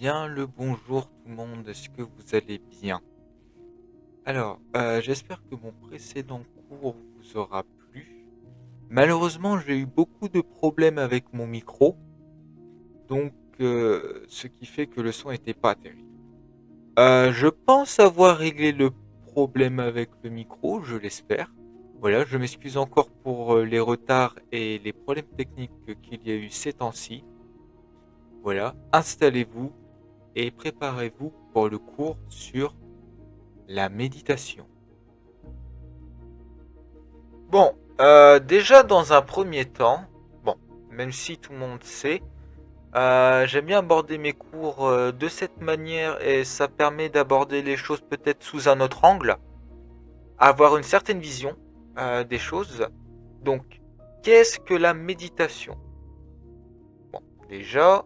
Bien le bonjour tout le monde, est-ce que vous allez bien? Alors, j'espère que mon précédent cours vous aura plu. Malheureusement, j'ai eu beaucoup de problèmes avec mon micro, donc ce qui fait que le son n'était pas terrible. Je pense avoir réglé le problème avec le micro, je l'espère. Voilà, je m'excuse encore pour les retards et les problèmes techniques qu'il y a eu ces temps-ci. Voilà, installez-vous et préparez-vous pour le cours sur la méditation. Bon, déjà dans un premier temps, bon, même si tout le monde sait, j'aime bien aborder mes cours de cette manière et ça permet d'aborder les choses peut-être sous un autre angle, avoir une certaine vision des choses. Donc, qu'est-ce que la méditation? Bon, déjà,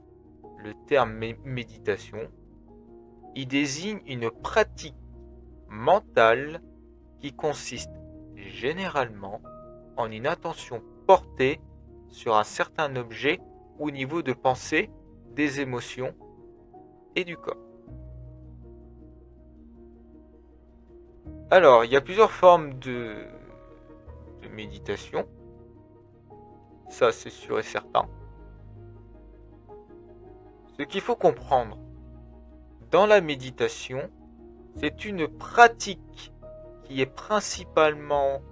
le terme méditation, il désigne une pratique mentale qui consiste généralement en une attention portée sur un certain objet au niveau de pensée, des émotions et du corps. Alors, il y a plusieurs formes de méditation, ça c'est sûr et certain. Ce qu'il faut comprendre dans la méditation, c'est une pratique qui est principalement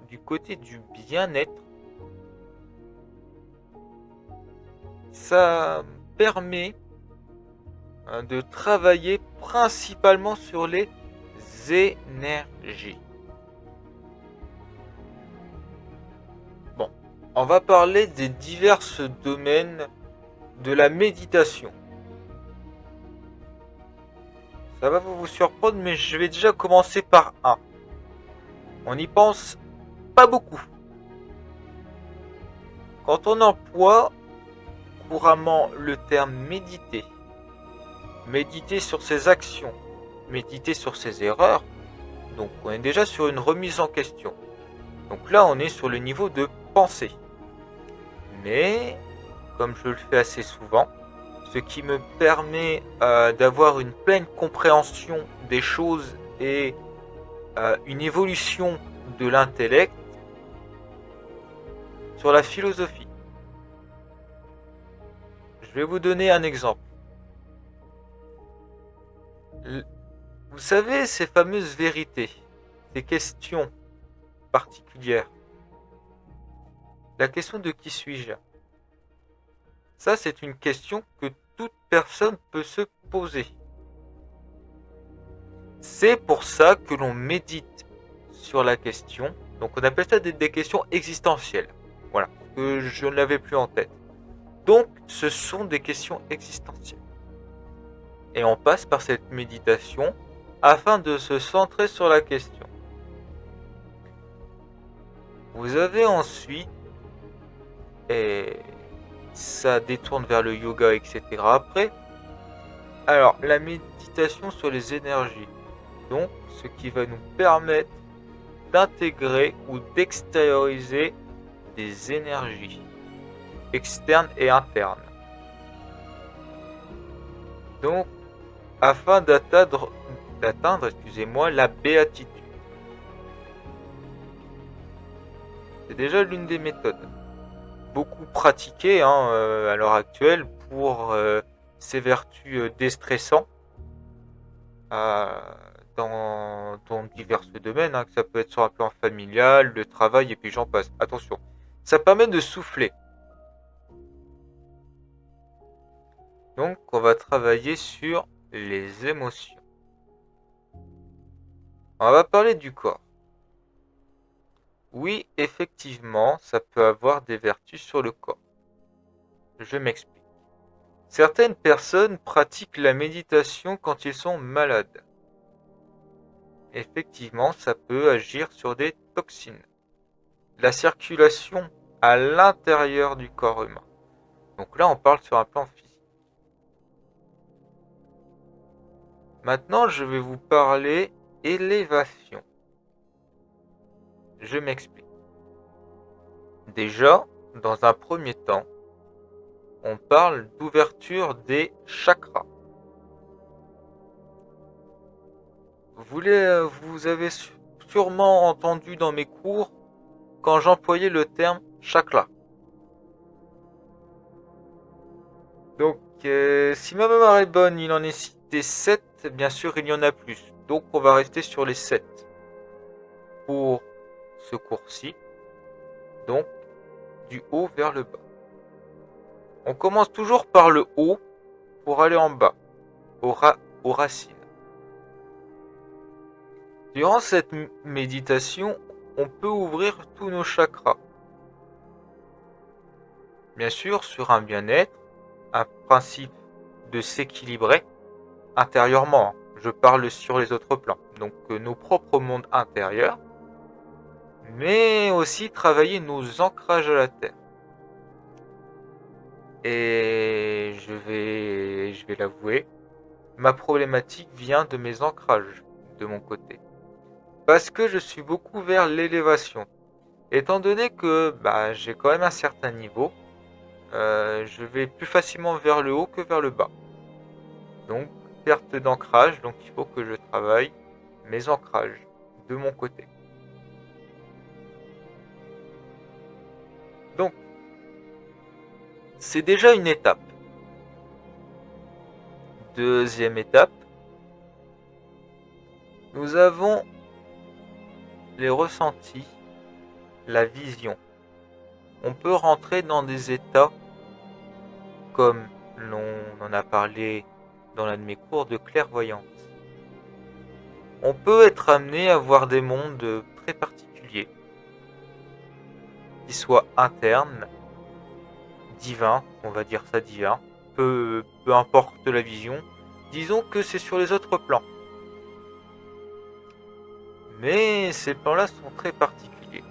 du côté du bien-être. Ça permet de travailler principalement sur les énergies. Bon, on va parler des divers domaines de la méditation. Ça va vous surprendre, mais je vais déjà commencer par un. On n'y pense pas beaucoup. Quand on emploie couramment le terme méditer, méditer sur ses actions, méditer sur ses erreurs, donc on est déjà sur une remise en question. Donc là, on est sur le niveau de pensée. Mais, comme je le fais assez souvent, ce qui me permet d'avoir une pleine compréhension des choses et une évolution de l'intellect sur la philosophie. Je vais vous donner un exemple. Vous savez, ces fameuses vérités, ces questions particulières. La question de qui suis-je? Ça, c'est une question que toute personne peut se poser. C'est pour ça que l'on médite sur la question. Donc on appelle ça des questions existentielles. Voilà, que je ne l'avais plus en tête. Donc ce sont des questions existentielles. Et on passe par cette méditation afin de se centrer sur la question. Vous avez ensuite, et ça détourne vers le yoga, etc. après. Alors, la méditation sur les énergies. Donc, ce qui va nous permettre d'intégrer ou d'extérioriser des énergies externes et internes. Donc, afin d'atteindre la béatitude. C'est déjà l'une des méthodes. Beaucoup pratiquées à l'heure actuelle pour ses vertus déstressantes dans divers domaines, que ça peut être sur un plan familial, le travail et puis j'en passe. Attention, ça permet de souffler. Donc on va travailler sur les émotions. On va parler du corps. Oui, effectivement, ça peut avoir des vertus sur le corps. Je m'explique. Certaines personnes pratiquent la méditation quand ils sont malades. Effectivement, ça peut agir sur des toxines. La circulation à l'intérieur du corps humain. Donc là, on parle sur un plan physique. Maintenant, je vais vous parler élévation. Je m'explique. Déjà, dans un premier temps, on parle d'ouverture des chakras. Vous avez sûrement entendu dans mes cours quand j'employais le terme chakra. Donc, si ma mémoire est bonne, il en est cité 7, bien sûr il y en a plus. Donc on va rester sur les 7 pour ce cours-ci. Donc, du haut vers le bas. On commence toujours par le haut pour aller en bas, aux racines. Durant cette méditation, on peut ouvrir tous nos chakras. Bien sûr, sur un bien-être, un principe de s'équilibrer intérieurement. Je parle sur les autres plans, donc nos propres mondes intérieurs, mais aussi travailler nos ancrages à la terre. Et je vais l'avouer, ma problématique vient de mes ancrages de mon côté. Parce que je suis beaucoup vers l'élévation. Étant donné que j'ai quand même un certain niveau, je vais plus facilement vers le haut que vers le bas. Donc, perte d'ancrage, donc il faut que je travaille mes ancrages de mon côté. Donc, c'est déjà une étape. Deuxième étape, nous avons les ressentis, la vision. On peut rentrer dans des états comme l'on en a parlé dans l'un de mes cours de clairvoyance. On peut être amené à voir des mondes très particuliers, qui soient internes, divins, on va dire ça divin, peu importe la vision, disons que c'est sur les autres plans. Mais ces plans-là sont très particuliers.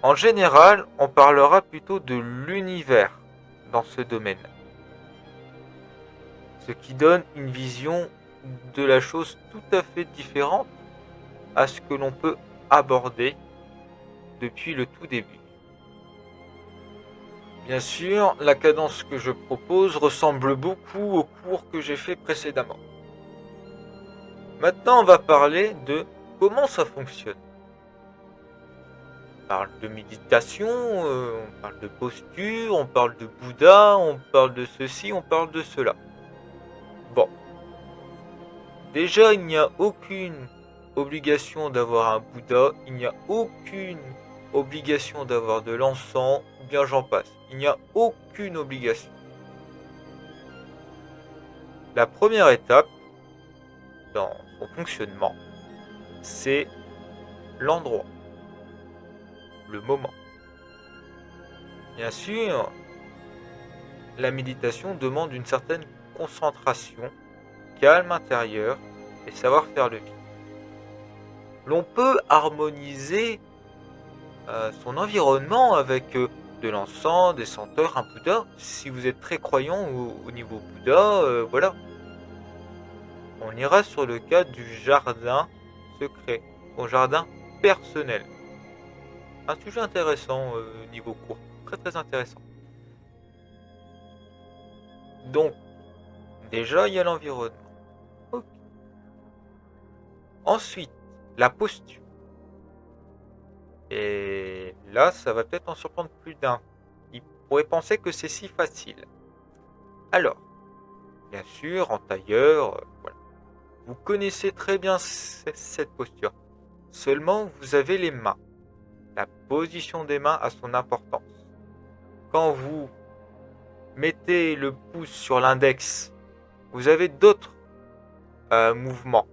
En général, on parlera plutôt de l'univers dans ce domaine. Ce qui donne une vision de la chose tout à fait différente à ce que l'on peut aborder depuis le tout début. Bien sûr, la cadence que je propose ressemble beaucoup au cours que j'ai fait précédemment. Maintenant, on va parler de comment ça fonctionne. On parle de méditation, on parle de posture, on parle de Bouddha, on parle de ceci, on parle de cela. Bon. Déjà, il n'y a aucune obligation d'avoir un Bouddha, il n'y a aucune obligation d'avoir de l'encens, ou bien j'en passe. Il n'y a aucune obligation. La première étape dans son fonctionnement, c'est l'endroit, le moment. Bien sûr, la méditation demande une certaine concentration, calme intérieur et savoir faire le vide. L'on peut harmoniser son environnement avec de l'encens, des senteurs, un Bouddha. Si vous êtes très croyant au niveau Bouddha, voilà. On ira sur le cas du jardin secret, au jardin personnel. Un sujet intéressant niveau cours, très très intéressant. Donc, déjà il y a l'environnement. Okay. Ensuite, la posture. Et là, ça va peut-être en surprendre plus d'un. Il pourrait penser que c'est si facile. Alors, bien sûr, en tailleur, voilà. Vous connaissez très bien cette posture. Seulement, vous avez les mains. La position des mains a son importance. Quand vous mettez le pouce sur l'index, vous avez d'autres mouvements.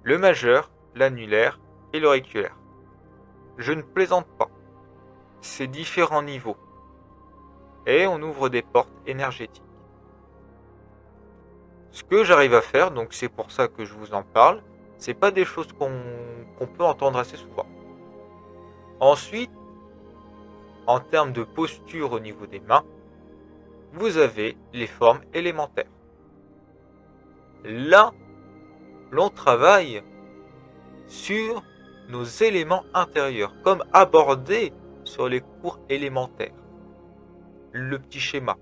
Le majeur, l'annulaire et l'auriculaire. Je ne plaisante pas. C'est différents niveaux. Et on ouvre des portes énergétiques. Ce que j'arrive à faire, donc c'est pour ça que je vous en parle, c'est pas des choses qu'on peut entendre assez souvent. Ensuite, en termes de posture au niveau des mains, vous avez les formes élémentaires. Là, l'on travaille sur nos éléments intérieurs, comme abordé sur les cours élémentaires. le petit schéma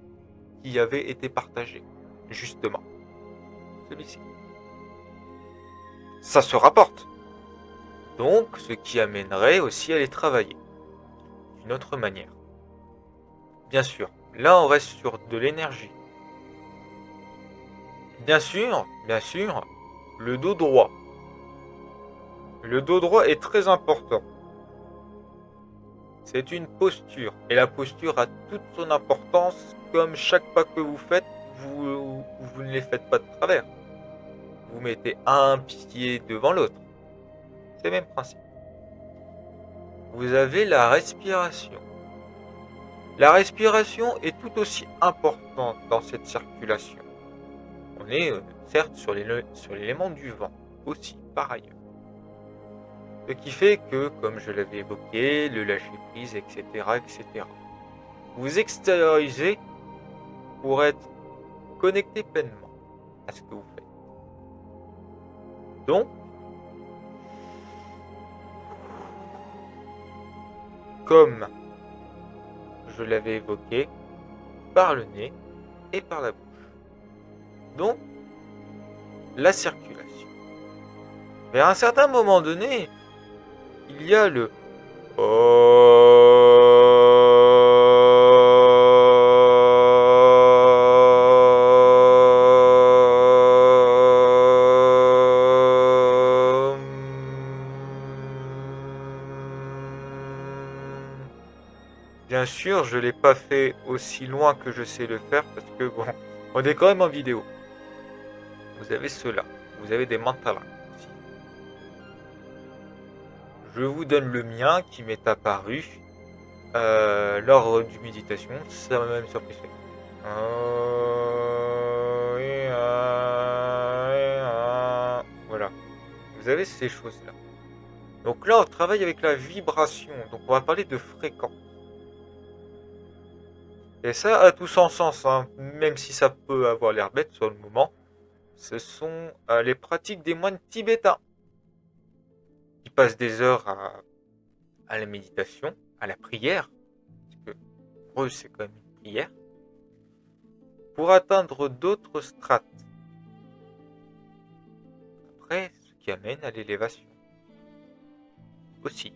qui avait été partagé, justement. Celui-ci. Ça se rapporte. Donc, ce qui amènerait aussi à les travailler d'une autre manière. Bien sûr, là on reste sur de l'énergie. Bien sûr, le dos droit. Le dos droit est très important. C'est une posture, et la posture a toute son importance, comme chaque pas que vous faites, vous ne les faites pas de travers. Vous mettez un pied devant l'autre. C'est le même principe. Vous avez la respiration. La respiration est tout aussi importante dans cette circulation. On est certes sur l'élément du vent, aussi, par ailleurs. Ce qui fait que, comme je l'avais évoqué, le lâcher-prise, etc., etc. Vous extériorisez pour être connecté pleinement à ce que vous faites. Donc, comme je l'avais évoqué, par le nez et par la bouche. Donc, la circulation. Mais à un certain moment donné, il y a le Bien sûr, je ne l'ai pas fait aussi loin que je sais le faire parce que bon, on est quand même en vidéo. Vous avez cela, vous avez des mantalas aussi. Je vous donne le mien qui m'est apparu lors d'une méditation, ça m'a même surpris. Voilà, vous avez ces choses-là. Donc là, on travaille avec la vibration, donc on va parler de fréquence. Et ça a tout son sens, hein, même si ça peut avoir l'air bête sur le moment. Ce sont les pratiques des moines tibétains qui passent des heures à la méditation, à la prière, parce que pour eux c'est quand même une prière, pour atteindre d'autres strates. Après, ce qui amène à l'élévation aussi.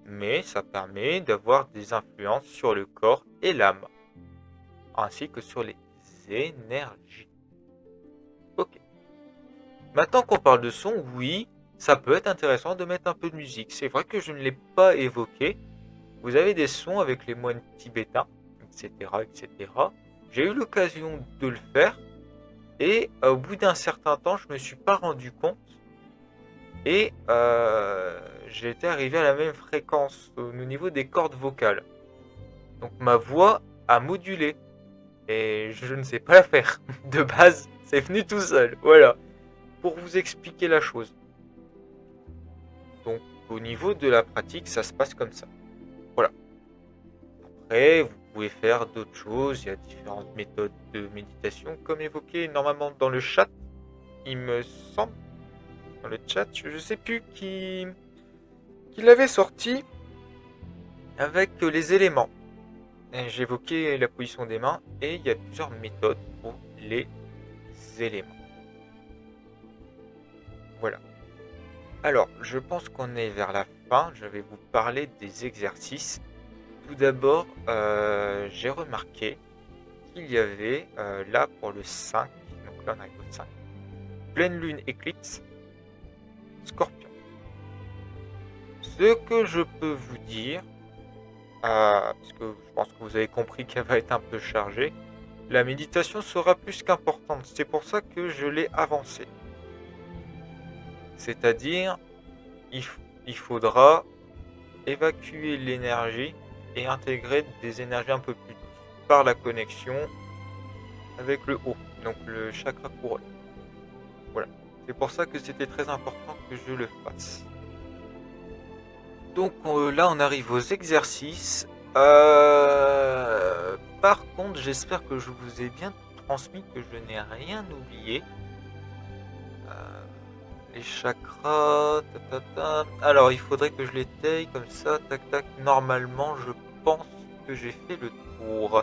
Mais ça permet d'avoir des influences sur le corps et l'âme, ainsi que sur les énergies. Ok. Maintenant qu'on parle de son, oui, ça peut être intéressant de mettre un peu de musique. C'est vrai que je ne l'ai pas évoqué. Vous avez des sons avec les moines tibétains, etc., etc. J'ai eu l'occasion de le faire. Et au bout d'un certain temps, je ne me suis pas rendu compte. Et j'ai été arrivé à la même fréquence au niveau des cordes vocales. Donc ma voix a modulé. Et je ne sais pas la faire. De base, c'est venu tout seul. Voilà. Pour vous expliquer la chose. Donc au niveau de la pratique, ça se passe comme ça. Voilà. Après, vous pouvez faire d'autres choses. Il y a différentes méthodes de méditation, comme évoqué normalement dans le chat. Il me semble. Dans le chat, je ne sais plus qui l'avait sorti avec les éléments. J'évoquais la position des mains et il y a plusieurs méthodes pour les éléments. Voilà. Alors, je pense qu'on est vers la fin. Je vais vous parler des exercices. Tout d'abord, j'ai remarqué qu'il y avait là pour le 5, donc là on arrive au 5, pleine lune éclipse, Scorpion. Ce que je peux vous dire, parce que je pense que vous avez compris qu'elle va être un peu chargée, la méditation sera plus qu'importante. C'est pour ça que je l'ai avancée. C'est-à-dire, il faudra évacuer l'énergie et intégrer des énergies un peu plus douces par la connexion avec le haut, donc le chakra couronne. Voilà. C'est pour ça que c'était très important que je le fasse. Donc là, on arrive aux exercices. Par contre, j'espère que je vous ai bien transmis, que je n'ai rien oublié. Les chakras, alors il faudrait que je les taille comme ça, tac tac. Normalement, je pense que j'ai fait le tour.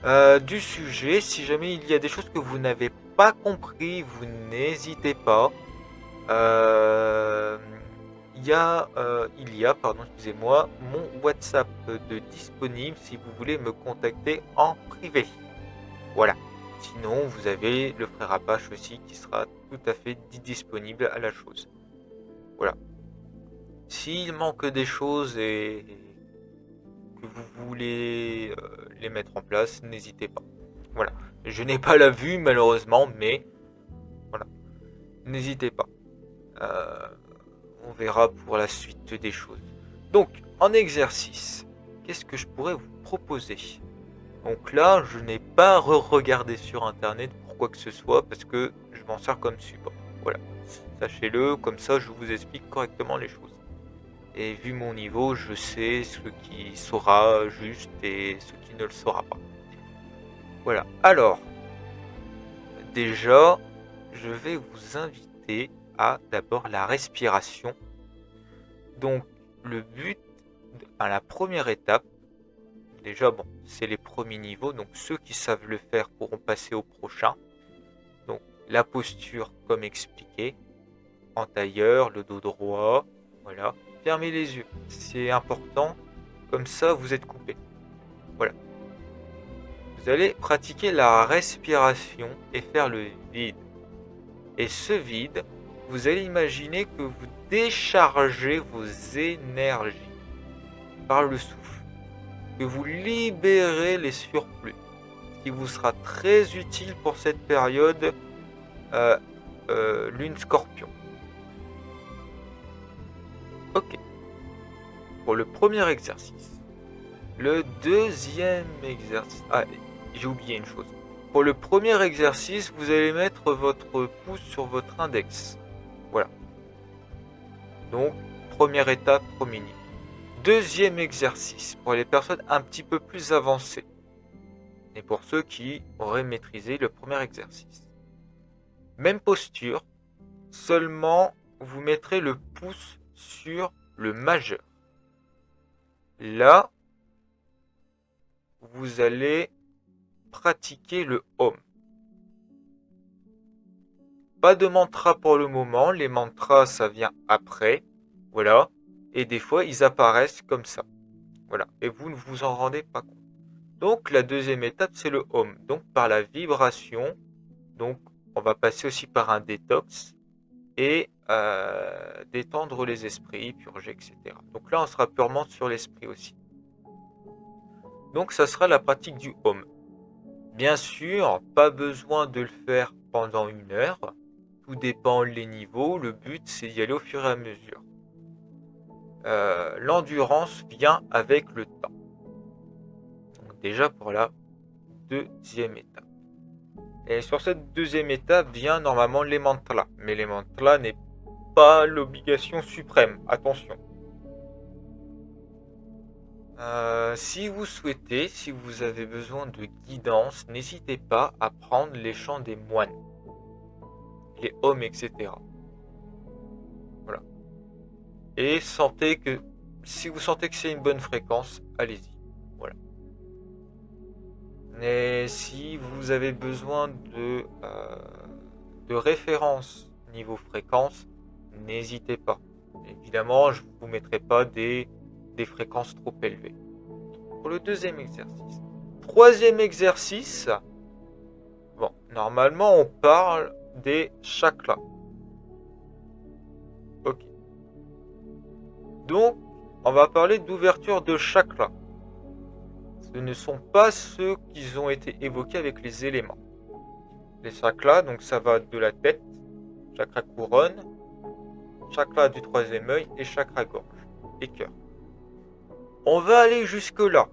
du sujet. Si jamais il y a des choses que vous n'avez pas compris, vous n'hésitez pas. Euh, il y a, pardon, excusez-moi, mon WhatsApp de disponible si vous voulez me contacter en privé. Voilà. Sinon, vous avez le frère Apache aussi qui sera tout à fait disponible à la chose. Voilà. S'il manque des choses et que vous voulez les mettre en place, n'hésitez pas. Voilà. Je n'ai pas la vue malheureusement, mais voilà. N'hésitez pas. Euh, on verra pour la suite des choses. Donc, en exercice, qu'est-ce que je pourrais vous proposer? Donc là, je n'ai pas regardé sur internet pour quoi que ce soit parce que je m'en sers comme support. Voilà. Sachez-le, comme ça je vous explique correctement les choses. Et vu mon niveau, je sais ce qui sera juste et ce qui ne le sera pas. Voilà. Alors, déjà, je vais vous inviter à d'abord la respiration. Donc, le but, à la première étape, déjà, bon, c'est les premiers niveaux, donc ceux qui savent le faire pourront passer au prochain. Donc, la posture, comme expliqué, en tailleur, le dos droit, voilà. Fermez les yeux, c'est important, comme ça vous êtes coupé. Voilà. Vous allez pratiquer la respiration et faire le vide. Et ce vide, vous allez imaginer que vous déchargez vos énergies par le souffle, que vous libérez les surplus, ce qui vous sera très utile pour cette période lune scorpion. Ok, pour le premier exercice. Le deuxième exercice... Ah, j'ai oublié une chose. Pour le premier exercice, vous allez mettre votre pouce sur votre index. Voilà. Donc, première étape, premier niveau. Deuxième exercice, pour les personnes un petit peu plus avancées. Et pour ceux qui auraient maîtrisé le premier exercice. Même posture, seulement vous mettrez le pouce sur le majeur. Là, vous allez pratiquer le Om. Pas de mantra pour le moment, les mantras ça vient après, voilà, et des fois ils apparaissent comme ça, voilà, et vous ne vous en rendez pas compte. Donc la deuxième étape c'est le Om, donc par la vibration, donc on va passer aussi par un détox et détendre les esprits, purger, etc. Donc là on sera purement sur l'esprit aussi. Donc ça sera la pratique du Om. Bien sûr, pas besoin de le faire pendant 1 heure. Tout dépend les niveaux. Le but, c'est d'y aller au fur et à mesure. L'endurance vient avec le temps. Donc déjà pour la deuxième étape. Et sur cette deuxième étape vient normalement les mantras. Mais les mantras n'est pas l'obligation suprême. Attention. Si vous souhaitez, si vous avez besoin de guidance, n'hésitez pas à prendre les chants des moines, les hommes, etc. Voilà. Et si vous sentez que c'est une bonne fréquence, allez-y. Voilà. Mais si vous avez besoin de référence niveau fréquence, n'hésitez pas. Évidemment, je ne vous mettrai pas des fréquences trop élevées. Pour le deuxième exercice. Troisième exercice. Bon, normalement, on parle des chakras. Ok. Donc, on va parler d'ouverture de chakras. Ce ne sont pas ceux qui ont été évoqués avec les éléments. Les chakras, donc ça va de la tête, chakra couronne, chakra du troisième œil et chakra gorge et cœur. On va aller jusque là.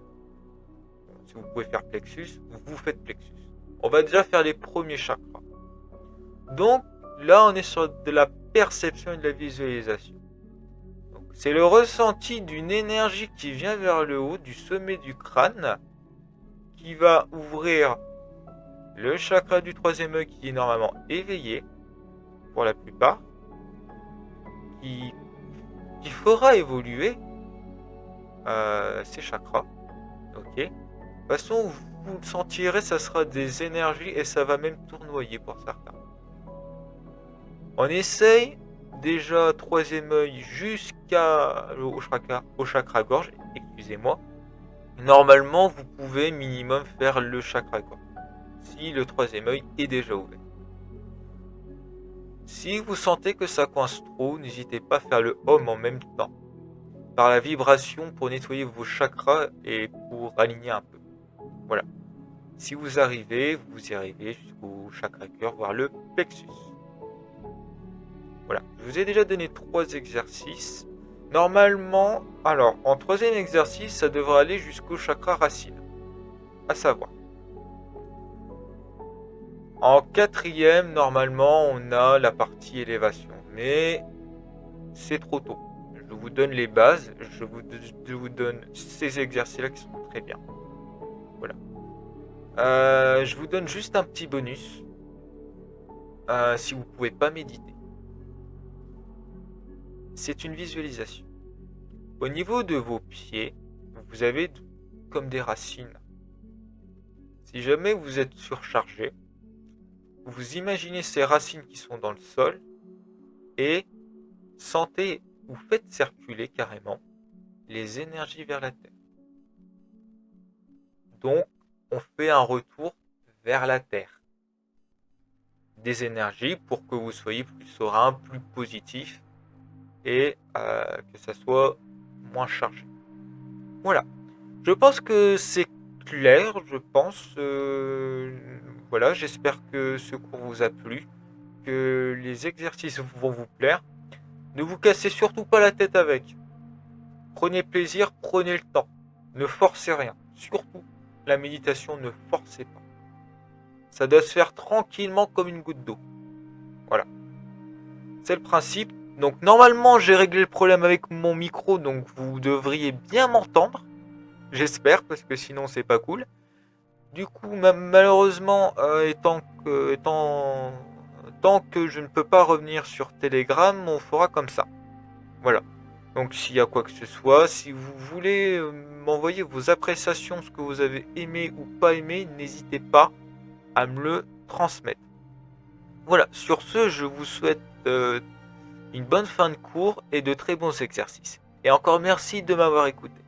Si vous pouvez faire plexus, vous faites plexus. On va déjà faire les premiers chakras. Donc là, on est sur de la perception et de la visualisation. C'est le ressenti d'une énergie qui vient vers le haut du sommet du crâne qui va ouvrir le chakra du troisième œil qui est normalement éveillé pour la plupart, qui fera évoluer ces chakras. Ok. toute façon, vous le sentirez, ça sera des énergies et ça va même tournoyer pour certains. On essaye déjà troisième œil au chakra gorge, excusez-moi. Normalement, vous pouvez minimum faire le chakra gorge si le troisième œil est déjà ouvert. Si vous sentez que ça coince trop, n'hésitez pas à faire le home en même temps, par la vibration pour nettoyer vos chakras et pour aligner un peu. Voilà. Si vous y arrivez jusqu'au chakra cœur, voire le plexus. Voilà. Je vous ai déjà donné 3 exercices. Normalement, alors, en troisième exercice, ça devrait aller jusqu'au chakra racine. À savoir. En quatrième, normalement, on a la partie élévation. Mais c'est trop tôt. Je vous donne les bases. Je vous donne ces exercices-là qui sont très bien. Voilà. Je vous donne juste un petit bonus. Si vous ne pouvez pas méditer. C'est une visualisation. Au niveau de vos pieds, vous avez comme des racines. Si jamais vous êtes surchargé, vous imaginez ces racines qui sont dans le sol et sentez ou faites circuler carrément les énergies vers la terre. Donc, on fait un retour vers la terre. Des énergies pour que vous soyez plus serein, plus positif et que ça soit moins chargé. Voilà. Je pense que c'est clair, je pense. Voilà, j'espère que ce cours vous a plu, que les exercices vont vous plaire. Ne vous cassez surtout pas la tête avec. Prenez plaisir, prenez le temps. Ne forcez rien. Surtout, la méditation, ne forcez pas. Ça doit se faire tranquillement comme une goutte d'eau. Voilà. C'est le principe. Donc normalement, j'ai réglé le problème avec mon micro, donc vous devriez bien m'entendre. J'espère, parce que sinon c'est pas cool. Du coup, malheureusement, tant que je ne peux pas revenir sur Telegram, on fera comme ça. Voilà. Donc s'il y a quoi que ce soit, si vous voulez m'envoyer vos appréciations, ce que vous avez aimé ou pas aimé, n'hésitez pas à me le transmettre. Voilà, sur ce, je vous souhaite une bonne fin de cours et de très bons exercices. Et encore merci de m'avoir écouté.